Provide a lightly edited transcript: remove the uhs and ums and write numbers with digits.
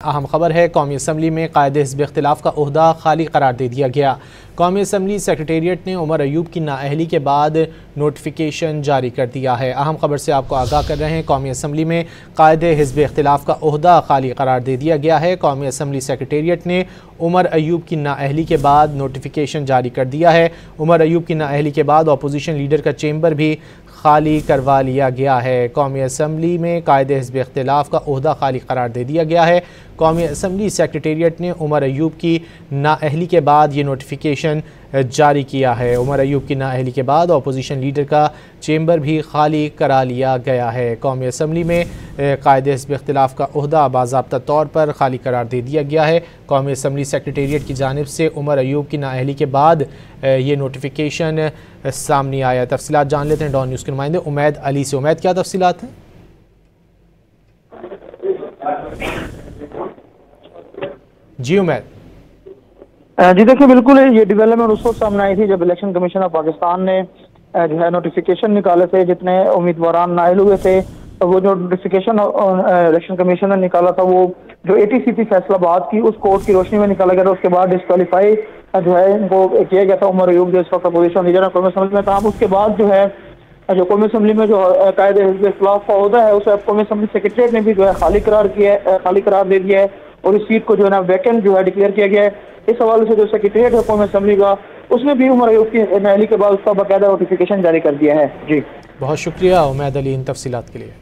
अहम खबर है, कौमी असम्बली में कायदे हिज़्ब इख्तिलाफ का ओहदा खाली करार दे दिया गया। कौमी असम्बली सेक्रेटेरिएट ने उमर अयूब की नाअहली के बाद नोटिफिकेशन जारी कर दिया है। अहम खबर से आपको आगाह कर रहे हैं, कौमी असम्बली में कायदे हिज़्ब इख्तिलाफ का ओहदा खाली करार दे दिया गया है। कौमी असम्बली सेक्रेटेरिएट ने उमर अयूब की नाअहली के बाद नोटिफिकेशन जारी कर दिया है। उमर अयूब की नाअहली के बाद अपोजिशन लीडर का चेंबर भी खाली करवा लिया गया है। कौमी असम्बली में कायदे हिज़्ब इख्तिलाफ का ओहदा खाली करार दे दिया गया है। कौमी असम्बली सेक्रेटेरिएट ने उमर अयूब की नाअहली के बाद ये नोटिफिकेशन जारी किया है। उमर अयूब की नाअहली के बाद अपोजिशन लीडर का चेंबर भी खाली करा लिया गया है। कौमी असम्बली में कायदे हिज़्ब इख्तिलाफ का ओहदा बाज़ाब्ता तौर पर खाली करार दे दिया गया है। कौमी असम्बली सेक्रेटेरिएट की जानिब से उमर अयूब की नाअहली के बाद ये नोटिफिकेशन सामने आया। तफसीलात जान लेते हैं डॉन न्यूज़ के नुमाइंदे उमैद अली से। उमैद, क्या तफसीलात हैं? जी उमैद। जी देखिए, बिल्कुल ये डेवलपमेंट उस वक्त सामने आई थी जब इलेक्शन कमीशन ऑफ पाकिस्तान ने जो है नोटिफिकेशन निकाले थे। जितने उम्मीदवार नाइल हुए थे, तो वो जो नोटिफिकेशन इलेक्शन कमीशन ने निकाला था, वो जो ATC थी फैसलाबाद की, उस कोर्ट की रोशनी में निकाला गया था। उसके बाद डिस्क्वालीफाई जो है इनको किया गया था उमर अयूब, जो इस वक्त अपोजिशन लीडर कौमी असम्बली में था। उसके बाद जो है जो कौमी असम्बली में जो कायदे हिज़्ब इख्तिलाफ का ओहदा है, उसे कौमी असम्बली सेक्रेटरीट ने भी जो है खाली करार दे दिया है और इस सीट को जो है ना वैकेंट जो है डिक्लेयर किया गया है। इस हवाले से जो सेक्रेटरीट है कौमी असम्बली का, उसने भी उमर अयूब की नाअहली के बाद उसका बाकायदा नोटिफिकेशन जारी कर दिया है। जी बहुत शुक्रिया उमैद अली इन तफसीलात के लिए।